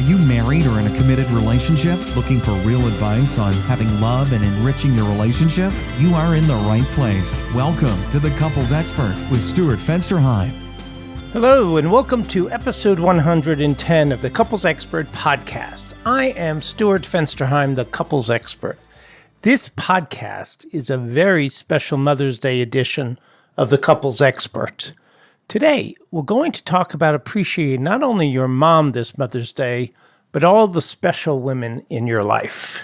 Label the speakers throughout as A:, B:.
A: you married or in a committed relationship looking for real advice on having love and enriching your relationship? You are in the right place. Welcome to The Couples Expert with Stuart Fensterheim.
B: Hello, and welcome to episode 110 of the Couples Expert podcast. I am Stuart Fensterheim, the Couples Expert. This podcast is a very special Mother's Day edition of the Couples Expert. Today, we're going to talk about appreciating not only your mom this Mother's Day, but all the special women in your life.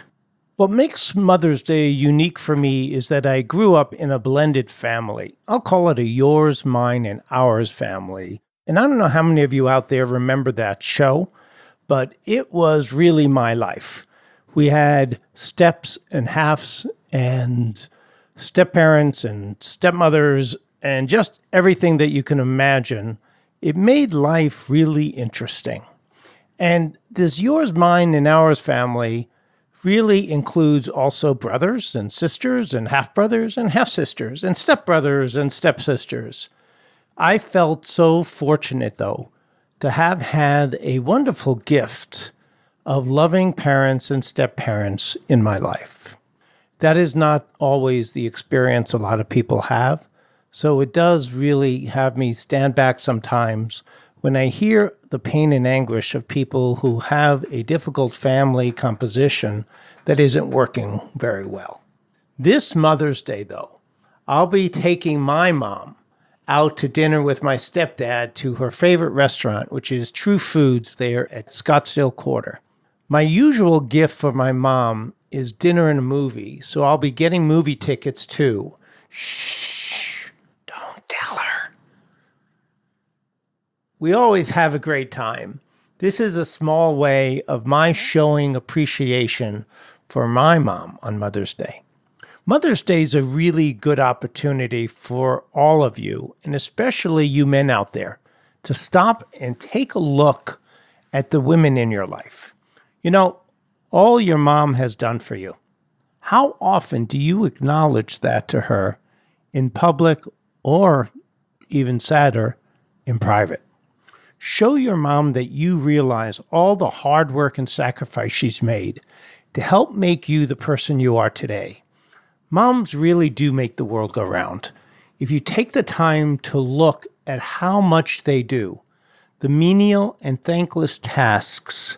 B: What makes Mother's Day unique for me is that I grew up in a blended family. I'll call it a yours, mine, and ours family. And I don't know how many of you out there remember that show, but it was really my life. We had steps and halves and step-parents and stepmothers and just everything that you can imagine. It made life really interesting. And this yours, mine, and ours family really includes also brothers and sisters and half-brothers and half-sisters and stepbrothers and stepsisters. I felt so fortunate, though, to have had a wonderful gift of loving parents and step-parents in my life. That is not always the experience a lot of people have. So it does really have me stand back sometimes when I hear the pain and anguish of people who have a difficult family composition that isn't working very well. This Mother's Day, though, I'll be taking my mom out to dinner with my stepdad to her favorite restaurant, which is True Foods there at Scottsdale Quarter. My usual gift for my mom is dinner and a movie, so I'll be getting movie tickets too. Shh. Tell her. We always have a great time. This is a small way of my showing appreciation for my mom on Mother's Day. Mother's Day is a really good opportunity for all of you, and especially you men out there, to stop and take a look at the women in your life. You know, all your mom has done for you. How often do you acknowledge that to her in public or, even sadder, in private? Show your mom that you realize all the hard work and sacrifice she's made to help make you the person you are today. Moms really do make the world go round. If you take the time to look at how much they do, the menial and thankless tasks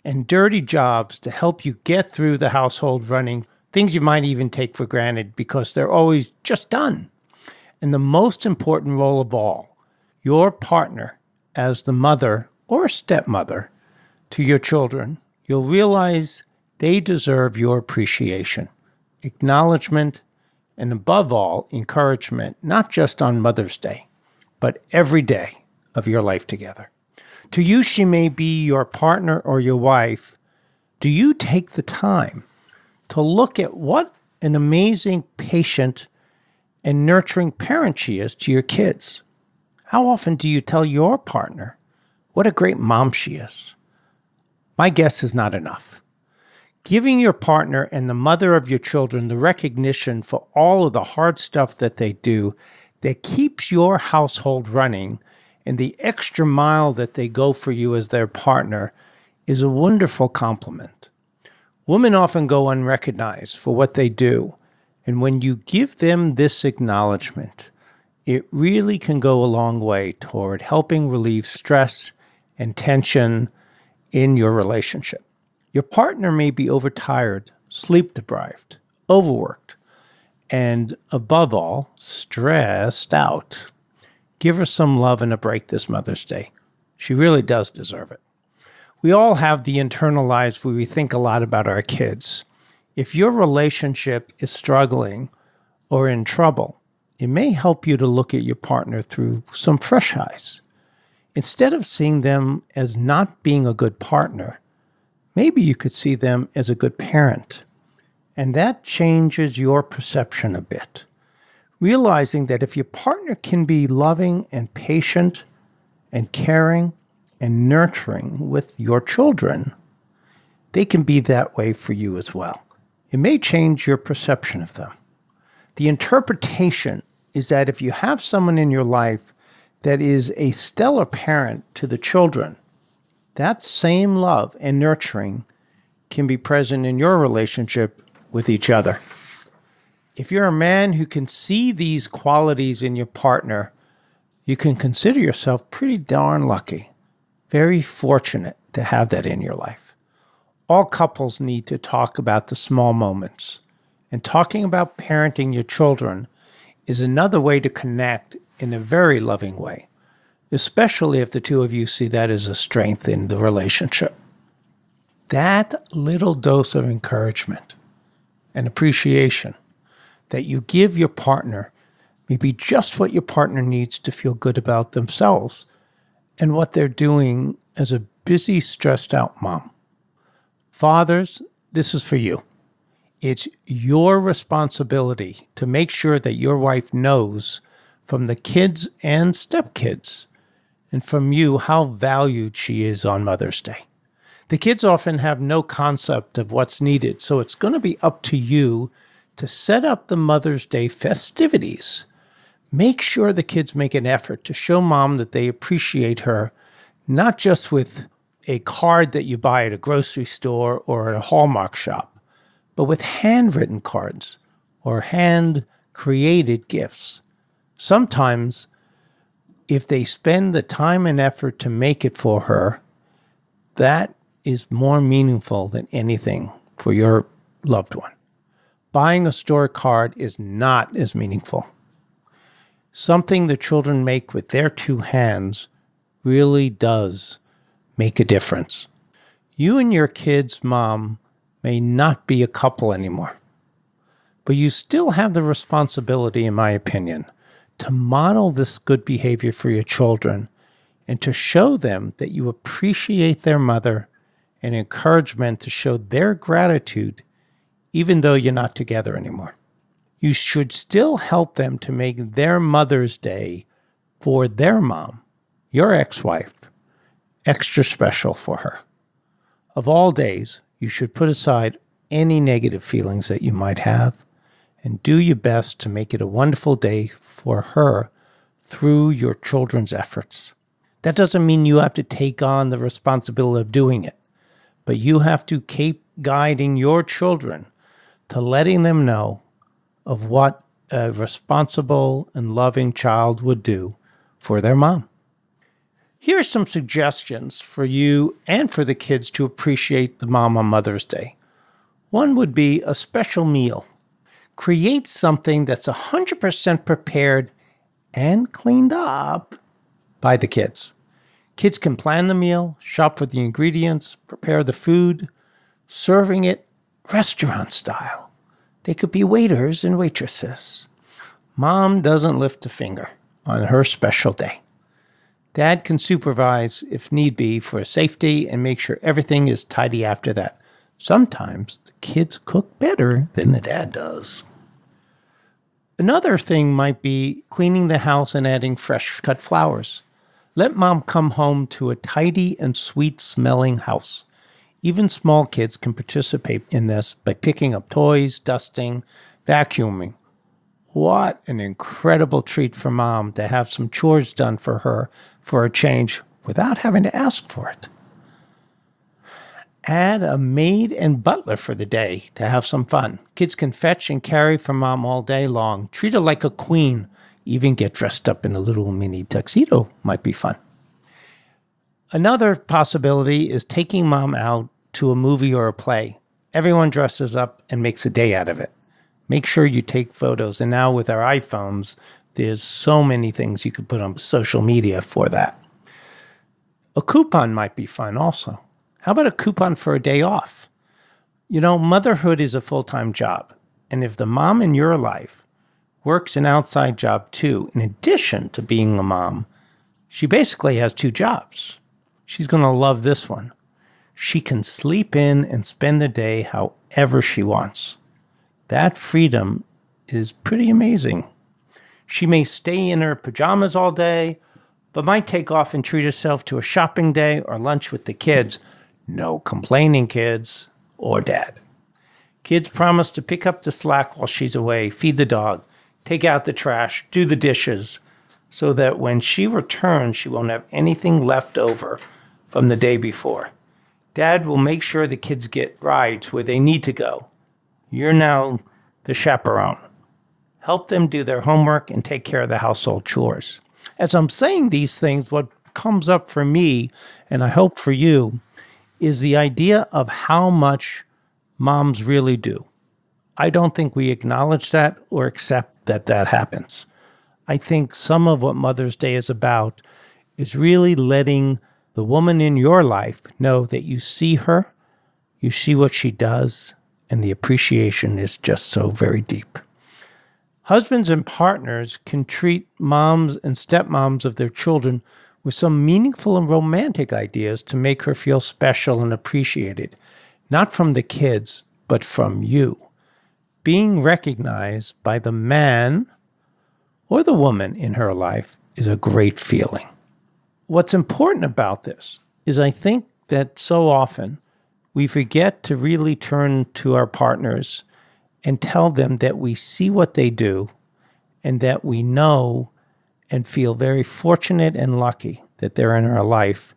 B: and dirty jobs to help you get through the household running, things you might even take for granted because they're always just done. And the most important role of all, your partner as the mother or stepmother to your children, you'll realize they deserve your appreciation, acknowledgement, and above all, encouragement, not just on Mother's Day, but every day of your life together. To you, she may be your partner or your wife. Do you take the time to look at what an amazing, patient, and nurturing parent she is to your kids? How often do you tell your partner what a great mom she is? My guess is not enough. Giving your partner and the mother of your children the recognition for all of the hard stuff that they do that keeps your household running and the extra mile that they go for you as their partner is a wonderful compliment. Women often go unrecognized for what they do. And when you give them this acknowledgement, it really can go a long way toward helping relieve stress and tension in your relationship. Your partner may be overtired, sleep-deprived, overworked, and above all, stressed out. Give her some love and a break this Mother's Day. She really does deserve it. We all have the internal lives where we think a lot about our kids. If your relationship is struggling or in trouble, it may help you to look at your partner through some fresh eyes. Instead of seeing them as not being a good partner, maybe you could see them as a good parent. And that changes your perception a bit. Realizing that if your partner can be loving and patient and caring and nurturing with your children, they can be that way for you as well. It may change your perception of them. The interpretation is that if you have someone in your life that is a stellar parent to the children, That same love and nurturing can be present in your relationship with each other. If you're a man who can see these qualities in your partner, you can consider yourself pretty darn lucky, very fortunate to have that in your life. All couples need to talk about the small moments, and talking about parenting your children is another way to connect in a very loving way, especially if the two of you see that as a strength in the relationship. That little dose of encouragement and appreciation that you give your partner may be just what your partner needs to feel good about themselves and what they're doing as a busy, stressed out mom. Fathers, this is for you. It's your responsibility to make sure that your wife knows from the kids and stepkids and from you how valued she is on Mother's Day. The kids often have no concept of what's needed, so it's going to be up to you to set up the Mother's Day festivities. Make sure the kids make an effort to show mom that they appreciate her, not just with a card that you buy at a grocery store or at a Hallmark shop, but with handwritten cards or hand-created gifts. Sometimes, if they spend the time and effort to make it for her, that is more meaningful than anything for your loved one. Buying a store card is not as meaningful. Something the children make with their two hands really does make a difference. You and your kid's mom may not be a couple anymore, but you still have the responsibility, in my opinion, to model this good behavior for your children and to show them that you appreciate their mother and encouragement to show their gratitude even though you're not together anymore. You should still help them to make their Mother's Day for their mom, your ex-wife, extra special for her. Of all days, you should put aside any negative feelings that you might have and do your best to make it a wonderful day for her through your children's efforts. That doesn't mean you have to take on the responsibility of doing it, but you have to keep guiding your children to letting them know of what a responsible and loving child would do for their mom. Here are some suggestions for you and for the kids to appreciate the mom on Mother's Day. One would be a special meal. Create something that's 100% prepared and cleaned up by the kids. Kids can plan the meal, shop for the ingredients, prepare the food, serving it restaurant style. They could be waiters and waitresses. Mom doesn't lift a finger on her special day. Dad can supervise if need be for safety and make sure everything is tidy after that. Sometimes the kids cook better than the dad does. Another thing might be cleaning the house and adding fresh cut flowers. Let mom come home to a tidy and sweet smelling house. Even small kids can participate in this by picking up toys, dusting, vacuuming. What an incredible treat for mom to have some chores done for her for a change without having to ask for it. Add a maid and butler for the day to have some fun. Kids can fetch and carry for mom all day long. Treat her like a queen. Even get dressed up in a little mini tuxedo might be fun. Another possibility is taking mom out to a movie or a play. Everyone dresses up and makes a day out of it. Make sure you take photos. And now with our iPhones, there's so many things you could put on social media for that. A coupon might be fun also. How about a coupon for a day off? You know, motherhood is a full-time job. And if the mom in your life works an outside job too, in addition to being a mom, she basically has two jobs. She's going to love this one. She can sleep in and spend the day however she wants. That freedom is pretty amazing. She may stay in her pajamas all day, but might take off and treat herself to a shopping day or lunch with the kids. No complaining, kids or dad. Kids promise to pick up the slack while she's away, feed the dog, take out the trash, do the dishes, so that when she returns, she won't have anything left over from the day before. Dad will make sure the kids get rides where they need to go. You're now the chaperone. Help them do their homework and take care of the household chores. As I'm saying these things, what comes up for me, and I hope for you, is the idea of how much moms really do. I don't think we acknowledge that or accept that that happens. I think some of what Mother's Day is about is really letting the woman in your life know that you see her, you see what she does, and the appreciation is just so very deep. Husbands and partners can treat moms and stepmoms of their children with some meaningful and romantic ideas to make her feel special and appreciated, not from the kids, but from you. Being recognized by the man or the woman in her life is a great feeling. What's important about this is I think that so often we forget to really turn to our partners and tell them that we see what they do and that we know and feel very fortunate and lucky that they're in our life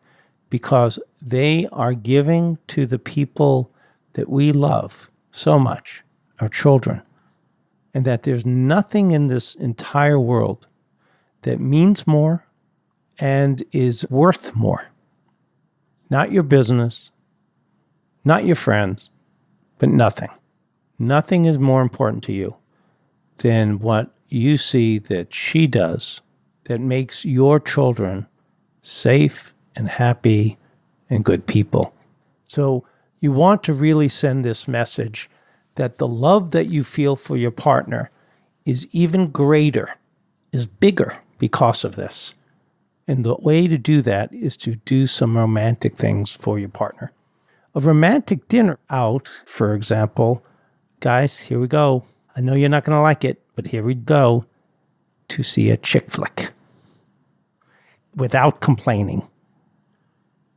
B: because they are giving to the people that we love so much, our children, and that there's nothing in this entire world that means more and is worth more. Not your business, not your friends, but nothing. Nothing is more important to you than what you see that she does that makes your children safe and happy and good people. So you want to really send this message that the love that you feel for your partner is even greater, is bigger because of this. And the way to do that is to do some romantic things for your partner. A romantic dinner out, for example, guys, here we go. I know you're not going to like it, but here we go to see a chick flick without complaining.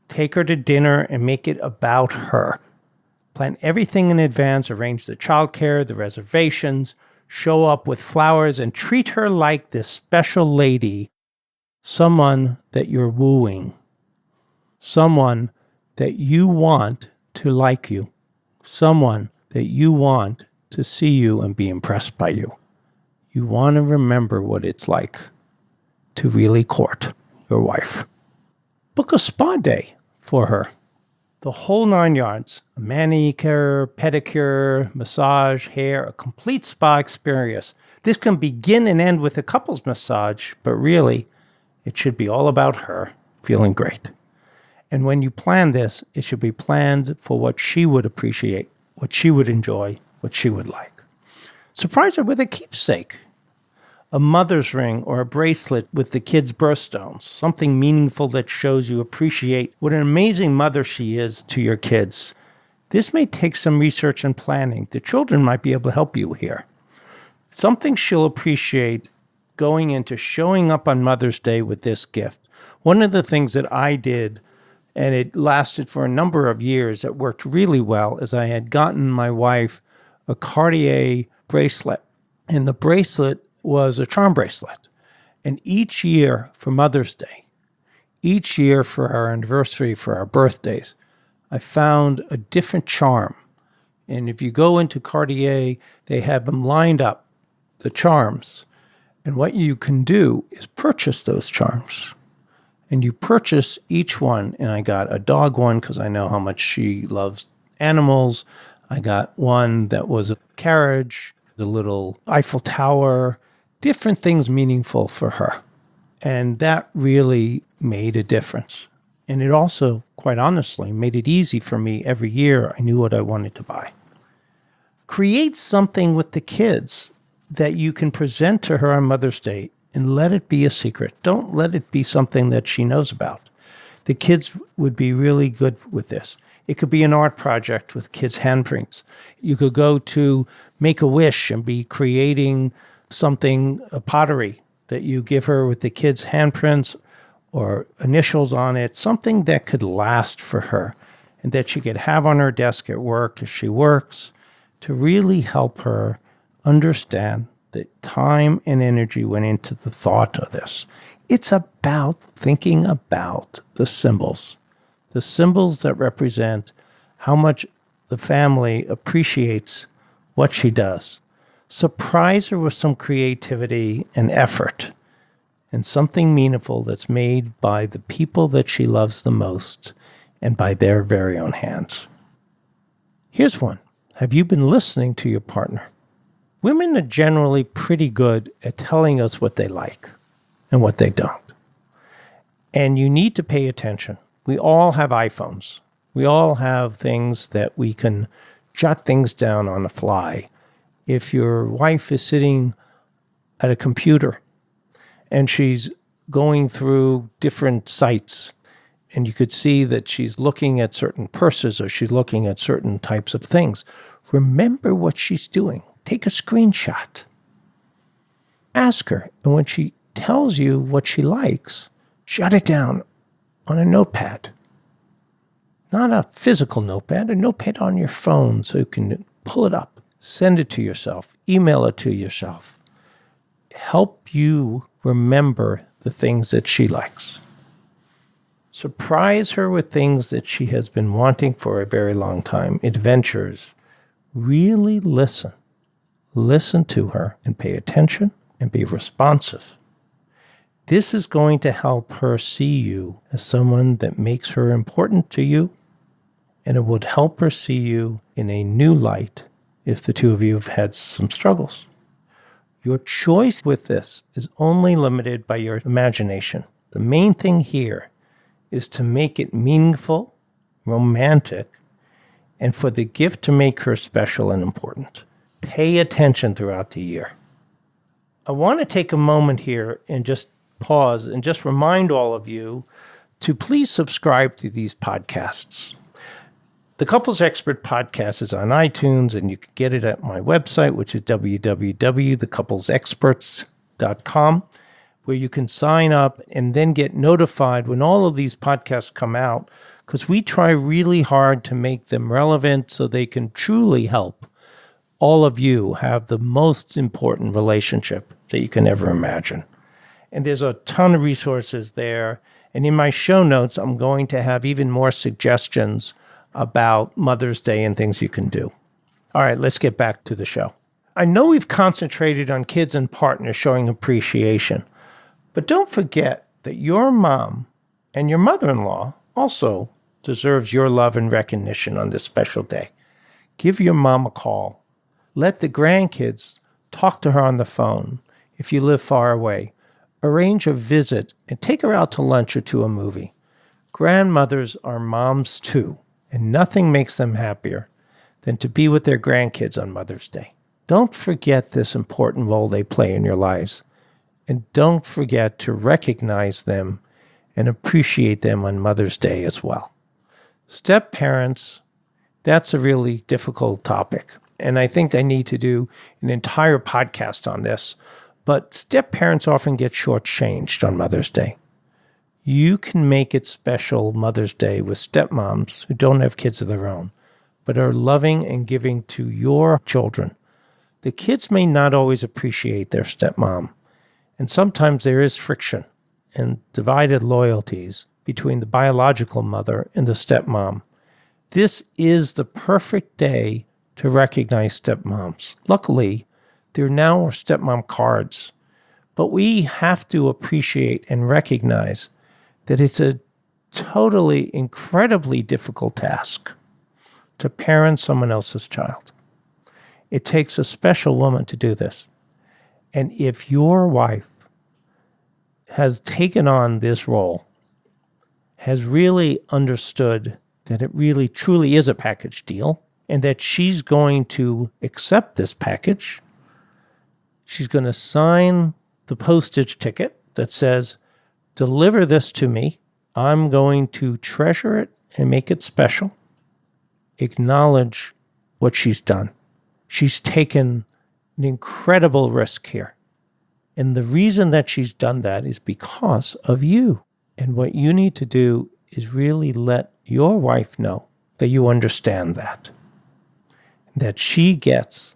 B: Take her to dinner and make it about her. Plan everything in advance, arrange the childcare, the reservations, show up with flowers, and treat her like this special lady, someone that you're wooing, someone that you want to like you, someone that you want to see you and be impressed by you. You want to remember what it's like to really court your wife. Book a spa day for her. The whole 9 yards. A manicure, pedicure, massage, hair, a complete spa experience. This can begin and end with a couple's massage, but really, it should be all about her feeling great. And when you plan this, it should be planned for what she would appreciate, what she would enjoy, what she would like. Surprise her with a keepsake, a mother's ring or a bracelet with the kids' birthstones, something meaningful that shows you appreciate what an amazing mother she is to your kids. This may take some research and planning. The children might be able to help you here. Something she'll appreciate going into showing up on Mother's Day with this gift. One of the things that I did, and it lasted for a number of years, that worked really well, is I had gotten my wife a Cartier bracelet. And the bracelet was a charm bracelet. And each year for Mother's Day, each year for our anniversary, for our birthdays, I found a different charm. And if you go into Cartier, they have them lined up, the charms. And what you can do is purchase those charms. And you purchase each one. And I got a dog one because I know how much she loves animals. I got one that was a carriage, the little Eiffel Tower, different things meaningful for her. And that really made a difference. And it also, quite honestly, made it easy for me. Every year, I knew what I wanted to buy. Create something with the kids that you can present to her on Mother's Day and let it be a secret. Don't let it be something that she knows about. The kids would be really good with this. It could be an art project with kids' handprints. You could go to Make-A-Wish and be creating something, a pottery that you give her with the kids' handprints or initials on it, something that could last for her and that she could have on her desk at work if she works, to really help her understand that time and energy went into the thought of this. It's about thinking about the symbols the symbols that represent how much the family appreciates what she does. Surprise her with some creativity and effort and something meaningful that's made by the people that she loves the most and by their very own hands. Here's one. Have you been listening to your partner? Women are generally pretty good at telling us what they like and what they don't. And you need to pay attention. We all have iPhones. We all have things that we can jot things down on the fly. If your wife is sitting at a computer and she's going through different sites, and you could see that she's looking at certain purses or she's looking at certain types of things, remember what she's doing. Take a screenshot. Ask her, and when she tells you what she likes, jot it down on a notepad. Not a physical notepad, a notepad on your phone so you can pull it up, send it to yourself, email it to yourself. Help you remember the things that she likes. Surprise her with things that she has been wanting for a very long time, adventures. Really listen. Listen to her and pay attention and be responsive. This is going to help her see you as someone that makes her important to you, and it would help her see you in a new light if the two of you have had some struggles. Your choice with this is only limited by your imagination. The main thing here is to make it meaningful, romantic, and for the gift to make her special and important. Pay attention throughout the year. I want to take a moment here and just pause and just remind all of you to please subscribe to these podcasts. The Couples Expert podcast is on iTunes, and you can get it at my website, which is www.thecouplesexperts.com, where you can sign up and then get notified when all of these podcasts come out, because we try really hard to make them relevant so they can truly help all of you have the most important relationship that you can ever imagine. And there's a ton of resources there. And in my show notes, I'm going to have even more suggestions about Mother's Day and things you can do. All right, let's get back to the show. I know we've concentrated on kids and partners showing appreciation, but don't forget that your mom and your mother-in-law also deserves your love and recognition on this special day. Give your mom a call. Let the grandkids talk to her on the phone if you live far away. Arrange a visit and take her out to lunch or to a movie. Grandmothers are moms too, and nothing makes them happier than to be with their grandkids on Mother's Day. Don't forget this important role they play in your lives, and don't forget to recognize them and appreciate them on Mother's Day as well. Step-parents, that's a really difficult topic, and I think I need to do an entire podcast on this, but step-parents often get shortchanged on Mother's Day. You can make it special Mother's Day with stepmoms who don't have kids of their own, but are loving and giving to your children. The kids may not always appreciate their stepmom, and sometimes there is friction and divided loyalties between the biological mother and the stepmom. This is the perfect day to recognize stepmoms. Luckily, there now are stepmom cards, but we have to appreciate and recognize that it's a totally, incredibly difficult task to parent someone else's child. It takes a special woman to do this. And if your wife has taken on this role, has really understood that it really truly is a package deal, and that she's going to accept this package, she's going to sign the postage ticket that says, deliver this to me. I'm going to treasure it and make it special. Acknowledge what she's done. She's taken an incredible risk here. And the reason that she's done that is because of you. And what you need to do is really let your wife know that you understand that she gets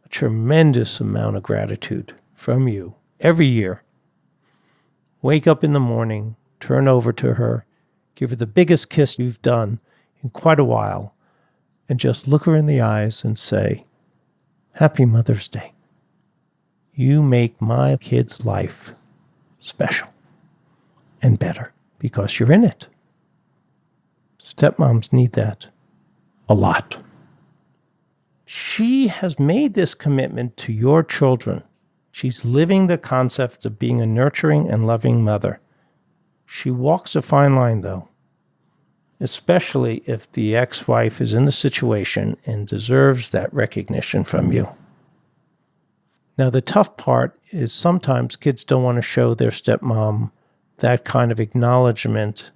B: a tremendous amount of gratitude from you every year. Wake up in the morning, turn over to her, Give her the biggest kiss you've done in quite a while, and just look her in the eyes and say, Happy Mother's Day. You make my kid's life special and better because you're in it. Stepmoms need that a lot. She has made this commitment to your children. She's living the concept of being a nurturing and loving mother. She walks a fine line, though, especially if the ex-wife is in the situation and deserves that recognition from you. Now, the tough part is sometimes kids don't want to show their stepmom that kind of acknowledgement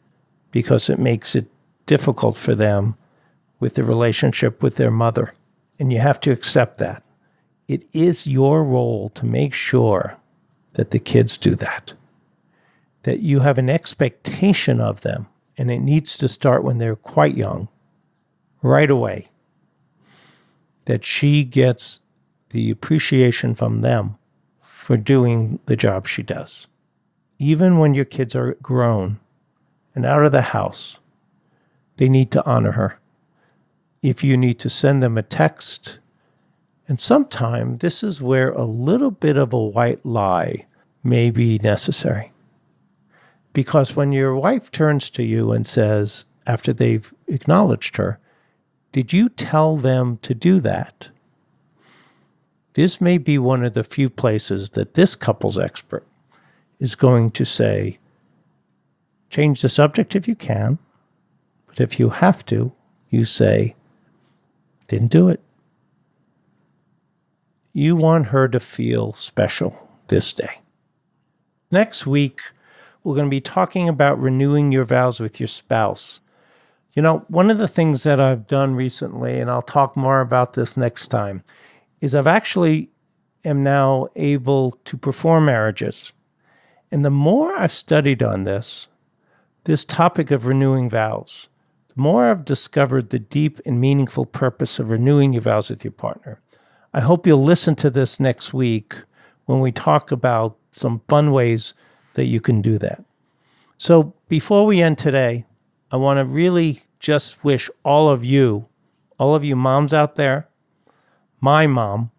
B: because it makes it difficult for them with the relationship with their mother. And you have to accept that. It is your role to make sure that the kids do that. That you have an expectation of them, and it needs to start when they're quite young, right away. That she gets the appreciation from them for doing the job she does. Even when your kids are grown and out of the house, they need to honor her. If you need to send them a text, and sometimes this is where a little bit of a white lie may be necessary. Because when your wife turns to you and says, after they've acknowledged her, did you tell them to do that? This may be one of the few places that this couples expert is going to say, change the subject if you can, but if you have to, you say, didn't do it. You want her to feel special this day. Next week, we're going to be talking about renewing your vows with your spouse. You know, one of the things that I've done recently, and I'll talk more about this next time, is I've actually am now able to perform marriages. And the more I've studied on this topic of renewing vows, the more I've discovered the deep and meaningful purpose of renewing your vows with your partner. I hope you'll listen to this next week when we talk about some fun ways that you can do that. So before we end today, I want to really just wish all of you moms out there, my mom,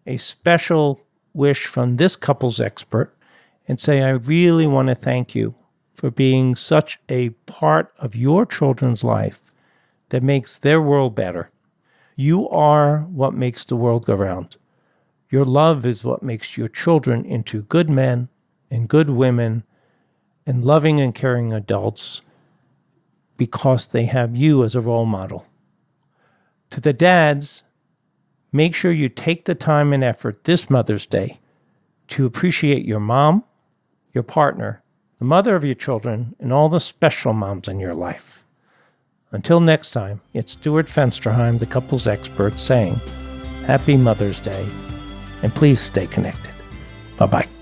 B: a special wish from this couples expert and say I really want to thank you for being such a part of your children's life that makes their world better. You are what makes the world go round. Your love is what makes your children into good men and good women and loving and caring adults because they have you as a role model. To the dads, make sure you take the time and effort this Mother's Day to appreciate your mom, your partner, the mother of your children, and all the special moms in your life. Until next time, it's Stuart Fensterheim, the couples expert, saying, Happy Mother's Day, and please stay connected. Bye-bye.